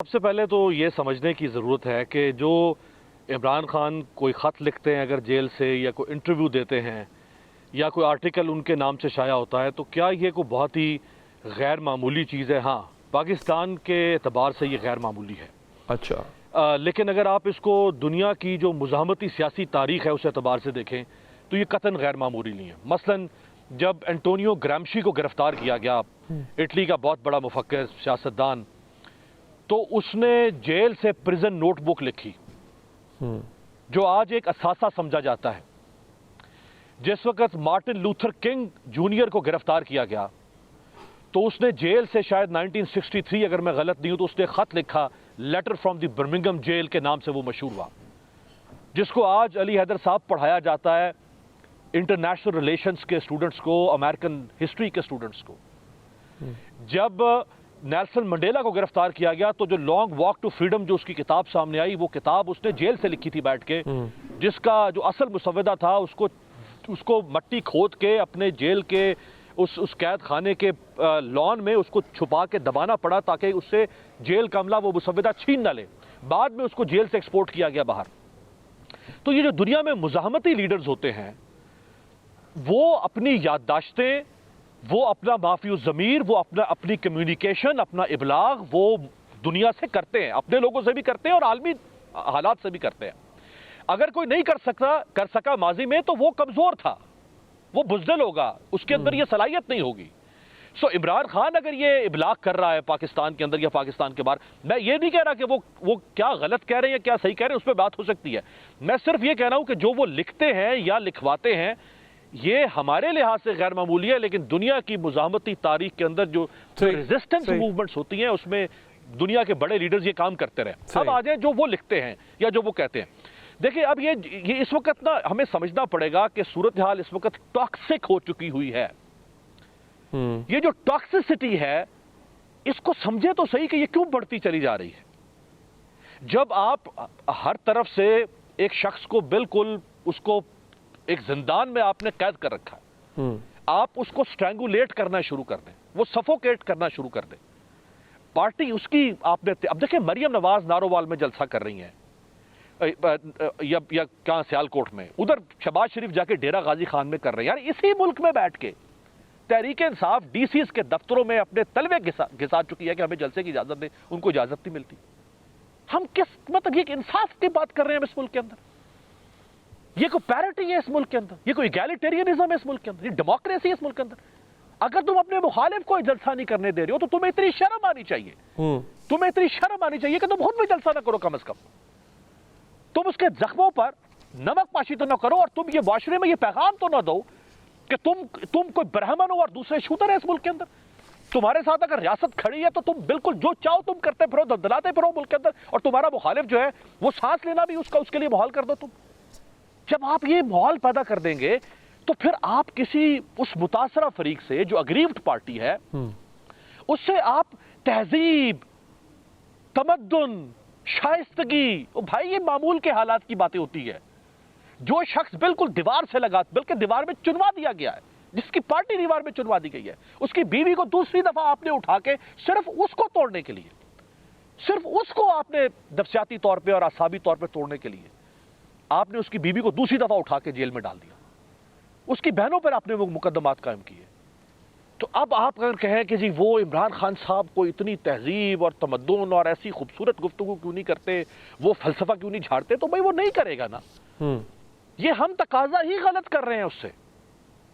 सबसे पहले तो ये समझने की ज़रूरत है कि जो इमरान खान कोई ख़त लिखते हैं अगर जेल से या कोई इंटरव्यू देते हैं या कोई आर्टिकल उनके नाम से शाया होता है तो क्या ये कोई बहुत ही गैर मामूली चीज़ है। हाँ, पाकिस्तान के एतबार से ये गैर मामूली है। अच्छा। लेकिन अगर आप इसको दुनिया की जो मुज़ाहमती सियासी तारीख़ है उस एतबार से देखें तो ये कतन गैर मामूली नहीं है। मसलन जब एंटोनियो ग्राम्शी को गिरफ़्तार किया गया, इटली का बहुत बड़ा मुफक्किर सियासतदान, तो उसने जेल से प्रिजन नोटबुक लिखी जो आज एक असासा समझा जाता है। जिस वक्त मार्टिन लूथर किंग जूनियर को गिरफ्तार किया गया तो उसने जेल से शायद 1963 अगर मैं गलत नहीं हूं तो उसने खत लिखा, letter from the Birmingham jail के नाम से वो मशहूर हुआ, जिसको आज अली हैदर साहब पढ़ाया जाता है इंटरनेशनल रिलेशंस के स्टूडेंट्स को, अमेरिकन हिस्ट्री के स्टूडेंट्स को। जब नेल्सन मंडेला को गिरफ्तार किया गया तो जो लॉन्ग वॉक टू फ्रीडम जो उसकी किताब सामने आई, वो किताब उसने जेल से लिखी थी बैठ के, जिसका जो असल मुसव्वदा था उसको मट्टी खोद के अपने जेल के उस कैद खाने के लॉन में उसको छुपा के दबाना पड़ा ताकि उससे जेल का अमला वो मुसव्वदा छीन ना ले। बाद में उसको जेल से एक्सपोर्ट किया गया बाहर। तो ये जो दुनिया में मुज़ाहमती लीडर्स होते हैं वो अपनी याददाश्तें, वो अपना माफी ज़मीर, वो अपनी कम्युनिकेशन, अपना इबलाग वो दुनिया से करते हैं, अपने लोगों से भी करते हैं और आलमी हालात से भी करते हैं। अगर कोई नहीं कर सका माजी में तो वो कमज़ोर था, वो बुज़दिल होगा, उसके अंदर ये सलाहियत नहीं होगी। सो इमरान खान अगर ये इबलाग कर रहा है पाकिस्तान के अंदर या पाकिस्तान के बाहर, मैं ये नहीं कह रहा कि वो क्या गलत कह रहे हैं या क्या सही कह रहे हैं, उस पर बात हो सकती है। मैं सिर्फ ये कह रहा हूं कि जो वो लिखते हैं या लिखवाते हैं ये हमारे लिहाज से गैर मामूली है, लेकिन दुनिया की मुज़ाहमती तारीख के अंदर जो रेजिस्टेंस मूवमेंट्स होती हैं उसमें दुनिया के बड़े लीडर्स ये काम करते रहे। अब आ जाए जो वो लिखते हैं या जो वो कहते हैं। देखिए, अब ये इस वक्त ना हमें समझना पड़ेगा कि सूरत हाल इस वक्त टॉक्सिक हो चुकी हुई है। ये जो टॉक्सिसिटी है इसको समझे तो सही कि ये क्यों बढ़ती चली जा रही है। जब आप हर तरफ से एक शख्स को बिल्कुल उसको एक जिंदान में आपने कैद कर रखा है, आप उसको स्ट्रैंगुलेट करना शुरू कर दें, वो सफोकेट करना शुरू कर दें, पार्टी उसकी आपने, अब देखिए मरियम नवाज नारोवाल में जलसा कर रही हैं या कहां सियालकोट में, उधर शहबाज शरीफ जाके डेरा गाजी खान में कर रहे हैं। यार इसी मुल्क में बैठ के तहरीक इंसाफ डीसीज के दफ्तरों में अपने तलवे घिसा चुकी है कि हमें जलसे की इजाजत दें, उनको इजाजत नहीं मिलती। हम किस मतलब ये इंसाफ की बात कर रहे हैं इस मुल्क के अंदर, ये कोई पैरिटी है इस मुल्क के अंदर, ये कोई इगैलिटेरियनिज्म है इस मुल्क के अंदर, ये डेमोक्रेसी है इस मुल्क के अंदर। अगर तुम अपने मुखालिफ को जलसा नहीं करने दे रहे हो तो तुम्हें इतनी शर्म आनी चाहिए, तुम्हें इतनी शर्म आनी चाहिए कि तुम खुद भी जलसा ना करो। कम से कम तुम उसके जख्मों पर नमक पाशी तो ना करो और तुम ये माशरे में ये पैगाम तो ना दो कि तुम कोई ब्राह्मण हो और दूसरे शूदर है इस मुल्क के अंदर। तुम्हारे साथ अगर रियासत खड़ी है तो तुम बिल्कुल जो चाहो तुम करते फिरो, दलाते फिरो मुल्क के अंदर, और तुम्हारा मुखालिफ जो है वो सांस लेना भी उसके लिए माहौल कर दो। तुम जब आप ये माहौल पैदा कर देंगे तो फिर आप किसी उस मुतासरा फरीक से जो अग्रीव्ड पार्टी है उससे आप तहजीब, तमद्दुन, शाइस्तगी, भाई ये मामूल के हालात की बातें होती है। जो शख्स बिल्कुल दीवार से लगा, बल्कि दीवार में चुनवा दिया गया है, जिसकी पार्टी दीवार में चुनवा दी गई है, उसकी बीवी को दूसरी दफा आपने उठा के सिर्फ उसको तोड़ने के लिए, सिर्फ उसको आपने नफसियाती तौर पर और असाबी तौर पर तोड़ने के लिए आपने उसकी बीवी को दूसरी दफा उठा के जेल में डाल दिया। उसकी बहनों पर आपने वो मुकदमात कायम किए। तो अब आप अगर कहें कि जी वो इमरान खान साहब को इतनी तहजीब और तमद्दुन और ऐसी खूबसूरत गुफ्तगू क्यों नहीं करते, वो फलसफा क्यों नहीं झाड़ते, तो भाई वो नहीं करेगा ना। ये हम तकाजा ही गलत कर रहे हैं उससे।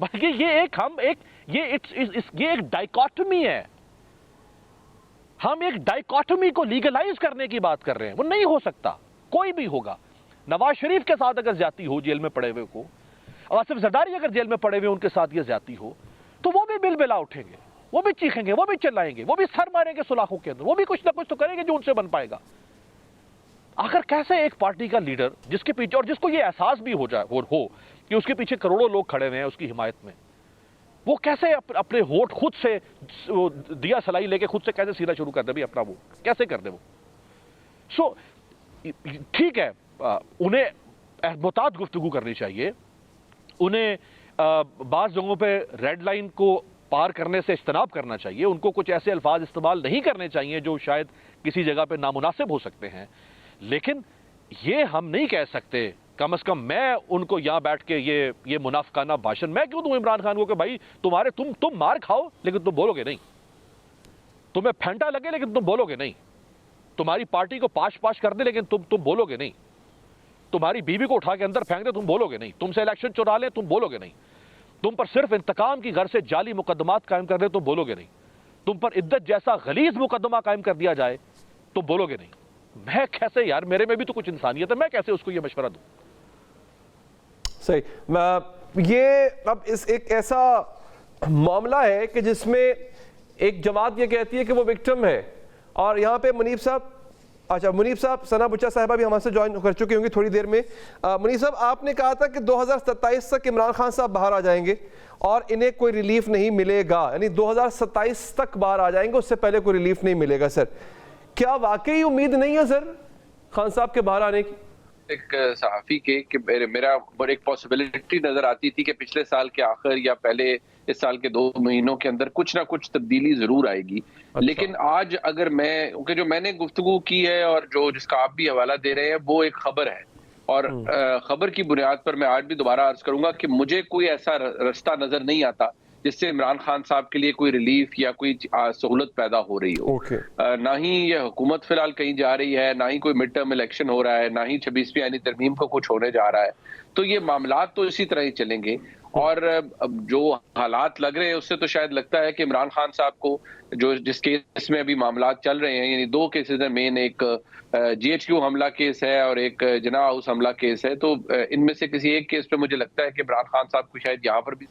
बल्कि ये एक डाइकोटमी है। हम एक डाइकोटमी को लीगलाइज करने की बात कर रहे हैं। वो नहीं हो सकता। कोई भी होगा, नवाज शरीफ के साथ अगर ज्यादती हो जेल में पड़े हुए को, आसिफ जरदारी अगर जेल में पड़े हुए उनके साथ ये ज्यादती हो, तो वो भी बिलबिला उठेंगे, वो भी चीखेंगे, वो भी चिल्लाएंगे, वो भी सर मारेंगे सुलाखों के अंदर, वो भी कुछ ना कुछ तो करेंगे जो उनसे बन पाएगा। आखिर कैसे एक पार्टी का लीडर जिसके पीछे, और जिसको ये एहसास भी हो कि उसके पीछे करोड़ों लोग खड़े हुए हैं उसकी हिमायत में, वो कैसे अपने होठ खुद से दिया सलाई लेके खुद से कैसे सीना शुरू कर दे, भी अपना वो कैसे कर दे वो। सो ठीक है, उन्हें एहतियात गुफ्तगू करनी चाहिए, उन्हें बाज़ जगहों पे रेड लाइन को پار کرنے سے اجتناب کرنا چاہیے، ان کو کچھ ایسے الفاظ استعمال نہیں کرنے چاہیے جو شاید کسی جگہ پہ نامناسب ہو سکتے ہیں، لیکن یہ ہم نہیں کہہ سکتے، کم از کم میں ان کو یہاں بیٹھ کے یہ منافقانہ بھاشن میں کیوں دوں عمران خان کو کہ بھائی تم مار کھاؤ لیکن تم بولو گے نہیں، تمہیں پھینٹا لگے لیکن تم بولو گے نہیں، تمہاری پارٹی کو پاش کر دے لیکن تم بولو گے نہیں، تمہاری بیوی کو اٹھا کے اندر پھینک دے تم بولو گے نہیں، تم سے الیکشن چرا لے تم بولو گے نہیں، تم پر صرف انتقام کی غرض سے جعلی مقدمات قائم کر دے تم بولو گے نہیں، تم پر عدت جیسا غلیظ مقدمہ قائم کر دیا جائے تم بولو گے نہیں۔ میں کیسے یار، میرے میں بھی تو کچھ انسانیت ہے، میں کیسے اس کو یہ مشورہ دوں؟ صحیح، یہ اب ایک ایسا معاملہ ہے کہ جس میں ایک جماعت یہ کہتی ہے کہ وہ وکٹم ہے، اور یہاں پہ منیب صاحب ثنا بچہ صاحبہ بھی ہمارے سے جوائن کر چکے ہوں گی تھوڑی دیر میں۔ منیب صاحب، آپ نے کہا تھا کہ 2027 تک عمران خان صاحب باہر آ جائیں گے اور انہیں کوئی ریلیف نہیں ملے گا، یعنی 2027 تک باہر آ جائیں گے، اس سے پہلے کوئی ریلیف نہیں ملے گا۔ سر، کیا واقعی امید نہیں ہے سر خان صاحب کے باہر آنے کی؟ ایک صحافی کے کہ میرا ایک پاسبلٹی نظر آتی تھی کہ پچھلے سال کے آخر یا پہلے اس سال کے 2 مہینوں کے اندر کچھ نہ کچھ تبدیلی ضرور آئے گی، لیکن آج اگر کیونکہ جو میں نے گفتگو کی ہے اور جس کا آپ بھی حوالہ دے رہے ہیں وہ ایک خبر ہے، اور خبر کی بنیاد پر میں آج بھی دوبارہ عرض کروں گا کہ مجھے کوئی ایسا رستہ نظر نہیں آتا جس سے عمران خان صاحب کے لیے کوئی ریلیف یا کوئی سہولت پیدا ہو رہی ہو۔ نہ ہی یہ حکومت فی الحال کہیں جا رہی ہے، نہ ہی کوئی مڈ ٹرم الیکشن ہو رہا ہے، نہ ہی 26ویں آئینی ترمیم کو کچھ ہونے جا رہا ہے، تو یہ معاملات تو اسی طرح ہی چلیں گے۔ اور جو حالات لگ رہے ہیں اس سے تو شاید لگتا ہے کہ عمران خان صاحب کو جس کیس میں ابھی معاملات چل رہے ہیں، یعنی 2 کیسز ہیں مین، ایک GHQ حملہ کیس ہے اور ایک جناح ہاؤس حملہ کیس ہے، تو ان میں سے کسی ایک کیس پہ مجھے لگتا ہے کہ عمران خان صاحب کو شاید یہاں پر بھی